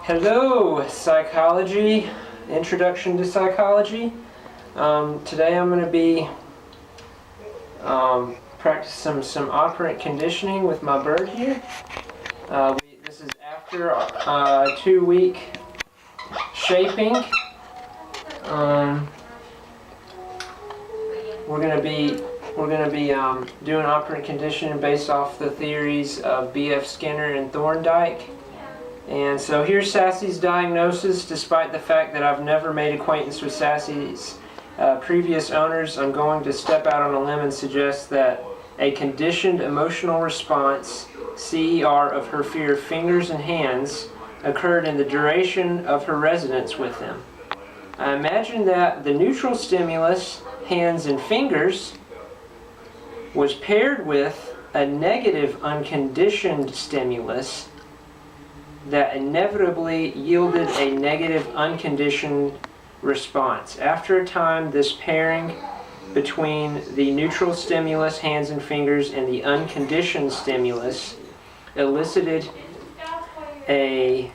Hello, psychology, introduction to psychology. Today I'm going to be practicing some operant conditioning with my bird here. This is after a 2-week shaping. We're going to be doing operant conditioning based off the theories of B.F. Skinner and Thorndike. And so here's Sassy's diagnosis. Despite the fact that I've never made acquaintance with Sassy's previous owners, I'm going to step out on a limb and suggest that a conditioned emotional response, CER, of her fear of fingers and hands occurred in the duration of her residence with them. I imagine that the neutral stimulus, hands and fingers, was paired with a negative unconditioned stimulus that inevitably yielded a negative unconditioned response. After a time, this pairing between the neutral stimulus, hands and fingers, and the unconditioned stimulus elicited it's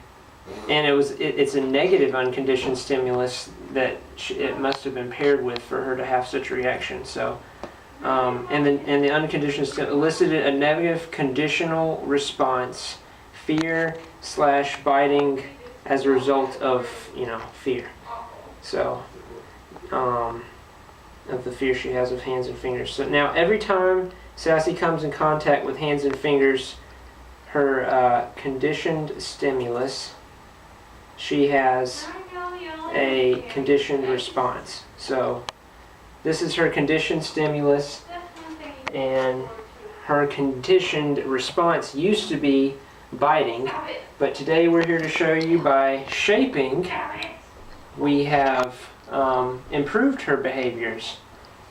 a negative unconditioned stimulus that it must have been paired with for her to have such a reaction. So, and the unconditioned stimulus elicited a negative conditional response, fear/biting as a result of, fear. So, of the fear she has of hands and fingers. So now every time Sassy comes in contact with hands and fingers, her conditioned stimulus, she has a conditioned response. So this is her conditioned stimulus, and her conditioned response used to be biting, but today we're here to show you by shaping we have improved her behaviors.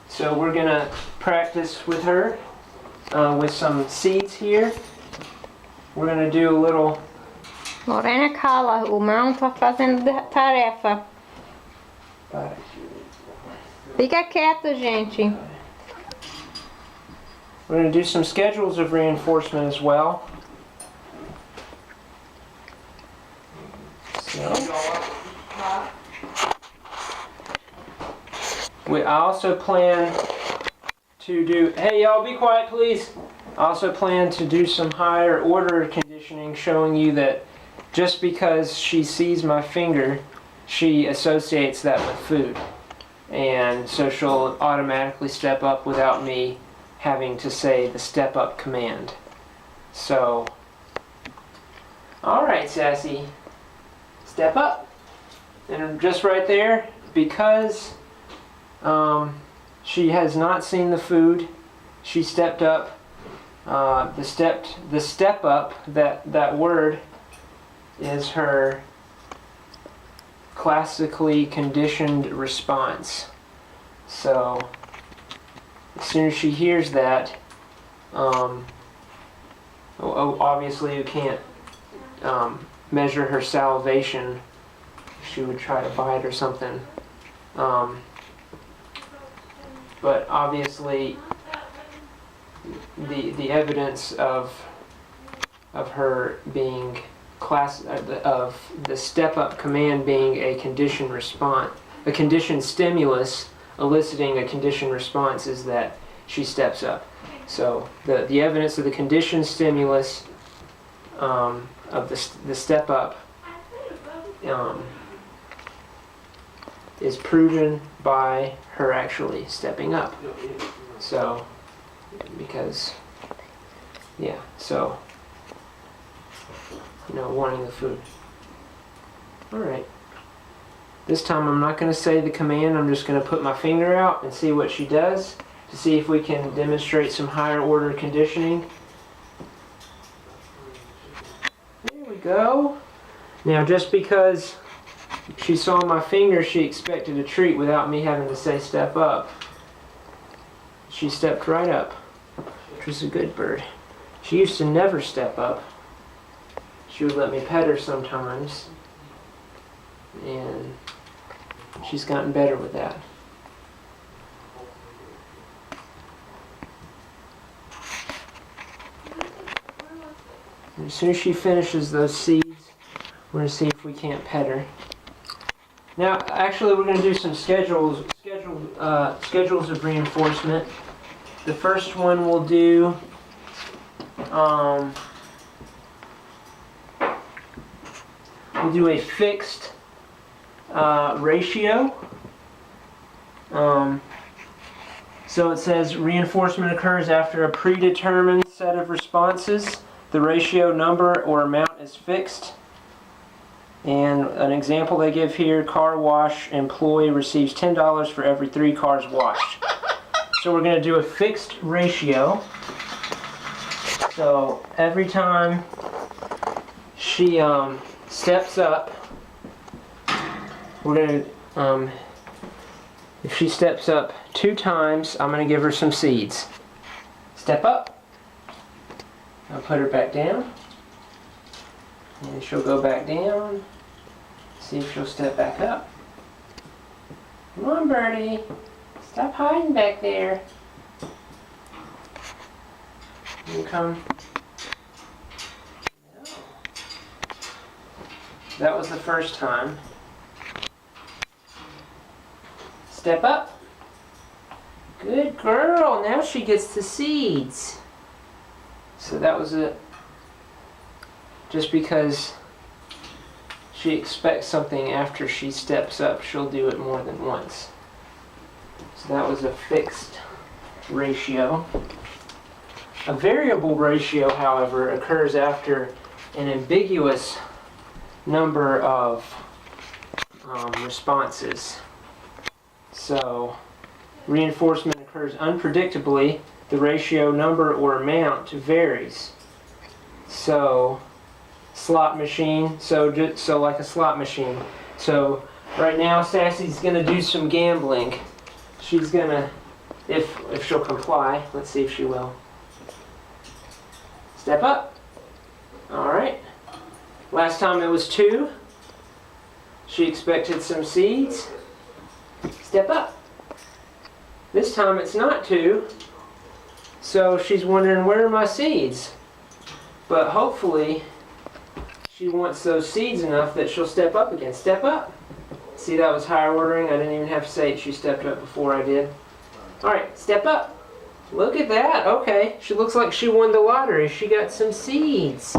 So we're going to practice with her with some seeds here. We're going to do a little... Lorena cala, o Mão tá fazendo tarefa. Fica quieto, gente. We're going to do some schedules of reinforcement as well. I also plan to do... Hey, y'all, be quiet, please. I also plan to do some higher order conditioning, showing you that just because she sees my finger, she associates that with food. And so she'll automatically step up without me having to say the step up command. So, alright, Sassy. Step up. And just right there, because she has not seen the food, she stepped up. The step up, that word is her classically conditioned response. So as soon as she hears that, obviously you can't measure her salivation. She would try to bite or something. But obviously the evidence of her being of the step up command being a conditioned response, a conditioned stimulus eliciting a conditioned response, is that she steps up. So the evidence of the conditioned stimulus of the step up is proven by her actually stepping up. So because wanting the food. Alright, this time I'm not going to say the command. I'm just going to put my finger out and see what she does, to see if we can demonstrate some higher order conditioning. There we go. Now just because she saw my finger, she expected a treat without me having to say step up. She stepped right up, which was a good bird. She used to never step up. She would let me pet her sometimes, and she's gotten better with that. And as soon as she finishes those seeds, We're going to see if we can't pet her. Now, actually, we're going to do some schedules of reinforcement. The first one we'll do a fixed ratio. So it says reinforcement occurs after a predetermined set of responses. The ratio, number, or amount is fixed. And an example they give here, car wash employee receives $10 for every 3 cars washed. So we're going to do a fixed ratio. So every time she steps up, we're going to, if she steps up 2 times, I'm going to give her some seeds. Step up. I'll put her back down. And she'll go back down. See if she'll step back up. Come on, birdie. Stop hiding back there. You come. No. That was the first time. Step up. Good girl. Now she gets the seeds. So that was it. Just because she expects something after she steps up, she'll do it more than once. So that was a fixed ratio. A variable ratio, however, occurs after an ambiguous number of responses. So reinforcement occurs unpredictably. The ratio, number, or amount varies. So slot machine, so like a slot machine. So right now Sassy's gonna do some gambling. She's gonna, if she'll comply, let's see if she will. Step up. Alright. Last time it was 2. She expected some seeds. Step up. This time it's not 2. So she's wondering, where are my seeds? But hopefully she wants those seeds enough that she'll step up again. Step up. See, that was higher ordering. I didn't even have to say it. She stepped up before I did. Alright, step up. Look at that. Okay, she looks like she won the lottery. She got some seeds.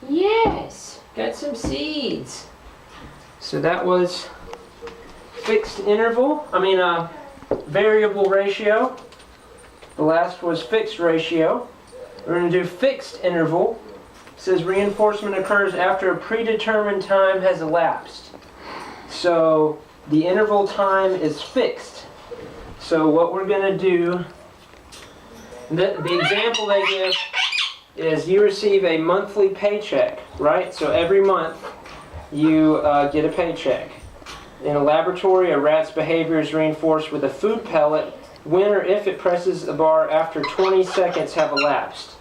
Yes, got some seeds. So that was fixed interval. Variable ratio. The last was fixed ratio. We're going to do fixed interval. It says reinforcement occurs after a predetermined time has elapsed. So the interval time is fixed. So what we're going to do, the example they give is you receive a monthly paycheck, right? So every month you get a paycheck. In a laboratory, a rat's behavior is reinforced with a food pellet when or if it presses a bar after 20 seconds have elapsed.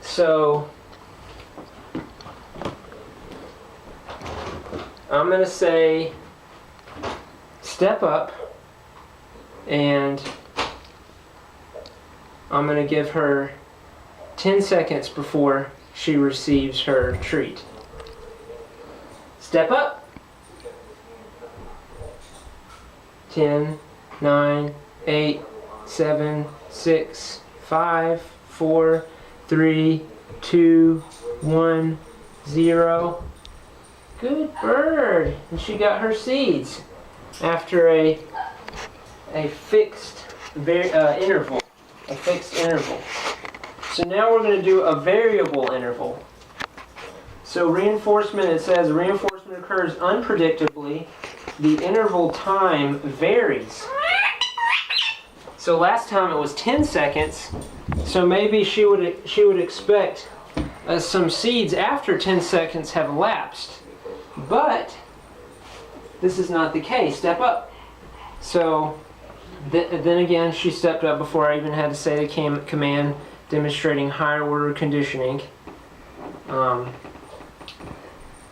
So I'm going to say step up, and I'm going to give her 10 seconds before she receives her treat. Step up. 10, 9, 8, 7, 6, 5, 4, 3, 2, 1, 0. Good bird. And she got her seeds after a fixed interval. A fixed interval. So now we're going to do a variable interval. So reinforcement, it says reinforcement occurs unpredictably. The interval time varies. So last time it was 10 seconds. So maybe she would expect some seeds after 10 seconds have elapsed. But this is not the case. Step up. So then again, she stepped up before I even had to say the command, demonstrating higher order conditioning.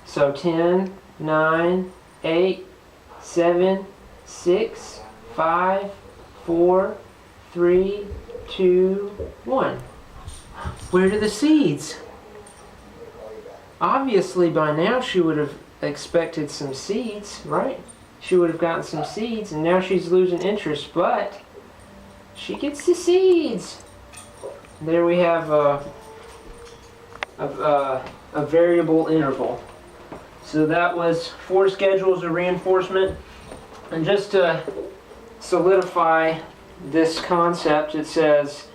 So 10, 9, 8, 7, 6, 5, 4, 3, 2, 1. Where are the seeds? obviously by now she would have expected some seeds, right? She would have gotten some seeds, and now she's losing interest, but she gets the seeds. There we have a variable interval. So that was 4 schedules of reinforcement. And just to solidify this concept, it says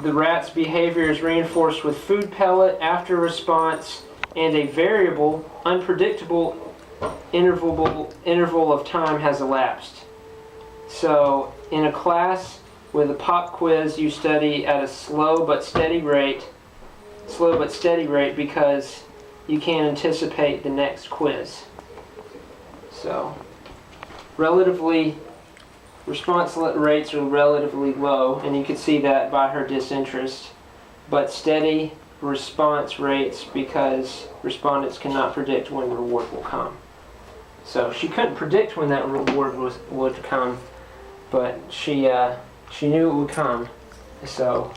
the rat's behavior is reinforced with food pellet after response and a variable, unpredictable interval of time has elapsed. So in a class with a pop quiz, you study at a slow but steady rate because you can't anticipate the next quiz. So response rates are relatively low, and you can see that by her disinterest, but steady response rates because respondents cannot predict when the reward will come. So she couldn't predict when that reward would come, but she knew it would come. So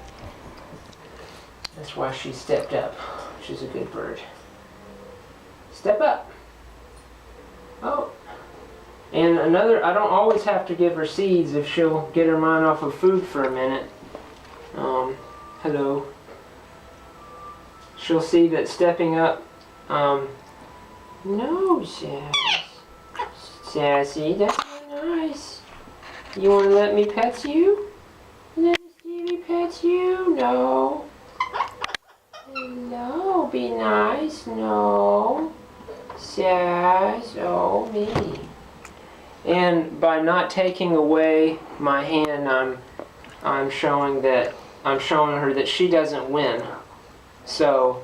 that's why she stepped up. She's a good bird. Step up. Oh. And another, I don't always have to give her seeds if she'll get her mind off of food for a minute. Hello. She'll see that stepping up, no, Sassy, that's not nice. You want to let me pet you? Let me pet you? No. No, be nice. No. Sass, oh me. And by not taking away my hand, I'm showing her that she doesn't win. So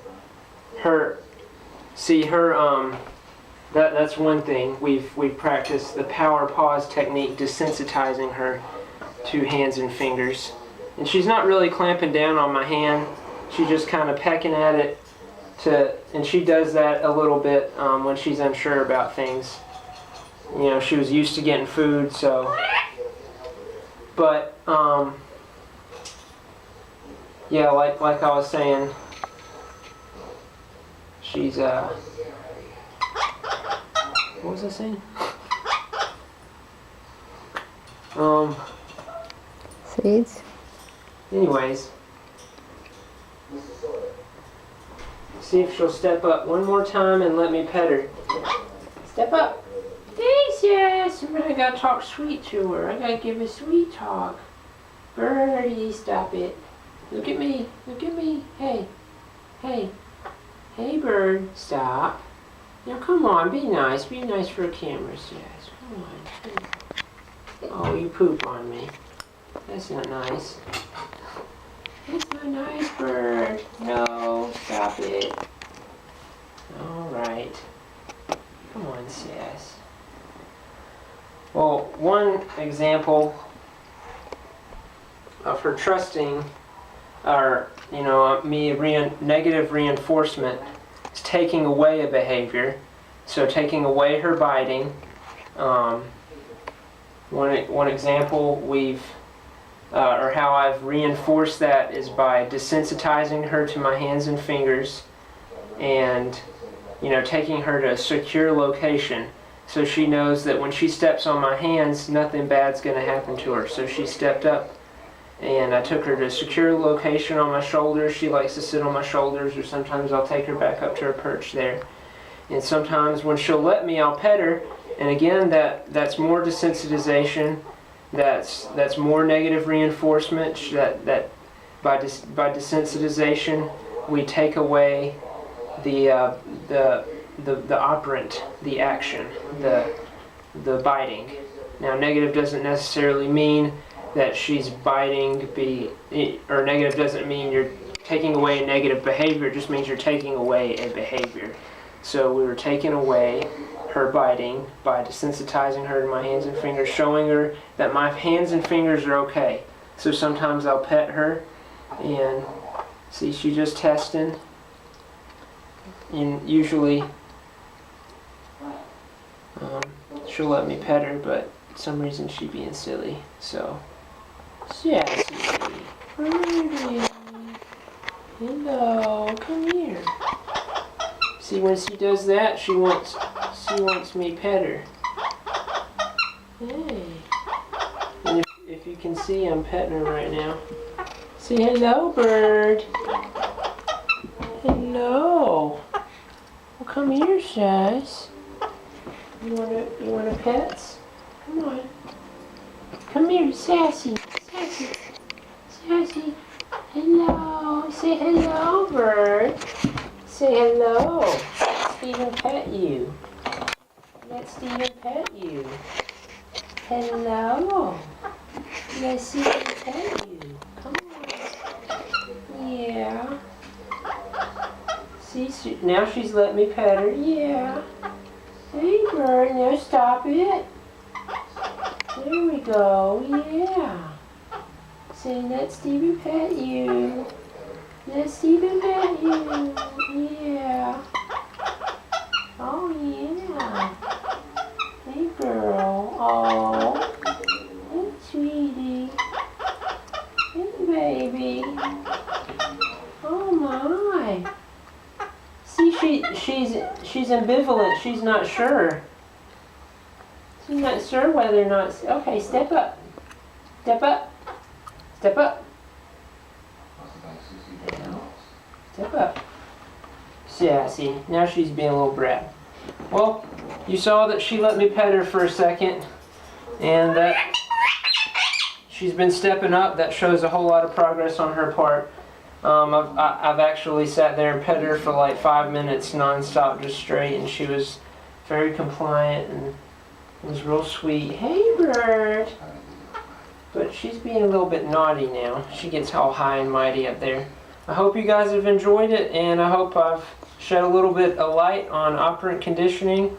that's one thing. We've practiced the power pause technique, desensitizing her to hands and fingers. And she's not really clamping down on my hand. She's just kind of pecking at it and she does that a little bit when she's unsure about things. You know, she was used to getting food, so. But yeah, like I was saying, she's what was I saying? Seeds. Anyways, see if she'll step up one more time and let me pet her. Step up. Thanks, yes. I gotta talk sweet to her. I gotta give a sweet talk. Birdie, stop it. Look at me. Look at me. Hey. Hey. Hey, bird. Stop. Now, come on. Be nice. Be nice for a camera, yes. Come on. Oh, you poop on me. That's not nice. That's not nice, bird. No, stop it. All right. Come on, Sass. Well, one example of her trusting, or negative reinforcement, is taking away a behavior. So taking away her biting. One example or how I've reinforced that is by desensitizing her to my hands and fingers, and taking her to a secure location. So she knows that when she steps on my hands, nothing bad's going to happen to her. So she stepped up, and I took her to a secure location on my shoulders. She likes to sit on my shoulders, or sometimes I'll take her back up to her perch there. And sometimes when she'll let me, I'll pet her. And again, that's more desensitization. That's more negative reinforcement. That by desensitization, we take away the operant, the action, the biting. Now, negative doesn't necessarily mean that she's biting, or negative doesn't mean you're taking away a negative behavior. It just means you're taking away a behavior. So we were taking away her biting by desensitizing her to my hands and fingers, showing her that my hands and fingers are okay. So sometimes I'll pet her, and see, she's just testing. And usually she'll let me pet her, but for some reason she's being silly. So, Sassy, Birdie, hello, come here. See, when she does that, she wants me to pet her. Hey. And if you can see, I'm petting her right now. Say hello, bird. Hello. Well, come here, Sass. You want pets? Come on. Come here, Sassy. Sassy. Sassy. Hello. Say hello, bird. Say hello. Let Steven pet you. Let Steven pet you. Hello. Let Steven pet you. Come on. Yeah. See, now she's let me pet her. Yeah. Hey, bird. Now stop it. There we go. Yeah. Say, let Steven pet you. Let Steven pet you. Yeah. Oh, yeah. Hey, girl. Oh. Hey, sweetie. Hey, baby. Oh, my. See, she's ambivalent. She's not sure. She's not sure whether or not... Okay, step up. Step up. Step up. Step up. Sassy. Now she's being a little brat. Well, you saw that she let me pet her for a second, and that she's been stepping up. That shows a whole lot of progress on her part. I've actually sat there and pet her for like 5 minutes non-stop, just straight, and she was very compliant and was real sweet. Hey, bird. But she's being a little bit naughty now. She gets all high and mighty up there. I hope you guys have enjoyed it, and I hope I've shed a little bit of light on operant conditioning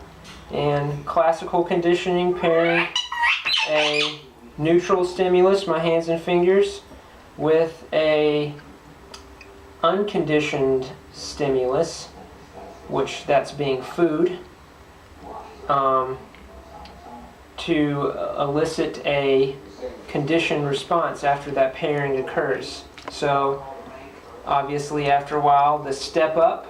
and classical conditioning, pairing a neutral stimulus, my hands and fingers, with a unconditioned stimulus, which that's being food, to elicit a conditioned response after that pairing occurs. So obviously after a while, the step up,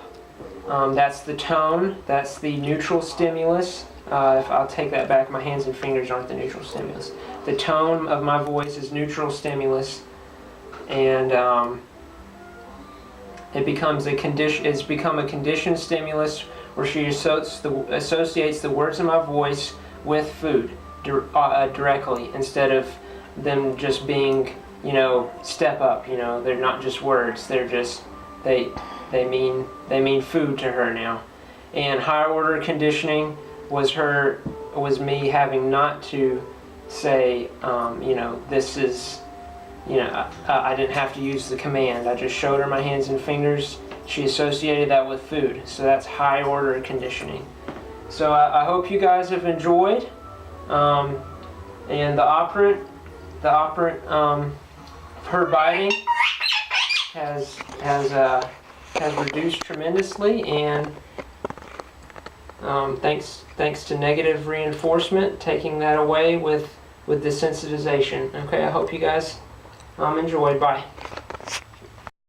that's the tone, that's the neutral stimulus. If I'll take that back, my hands and fingers aren't the neutral stimulus. The tone of my voice is neutral stimulus, and it's become a conditioned stimulus where she associates the words of my voice with food directly, instead of them just being, step up. They're not just words. They're just they mean food to her now. And higher order conditioning was me having not to say, this is, I didn't have to use the command. I just showed her my hands and fingers. She associated that with food. So that's high order conditioning. So I hope you guys have enjoyed. And the operant, her biting has reduced tremendously, and thanks to negative reinforcement, taking that away with desensitization. Okay, I hope you guys enjoyed. Bye.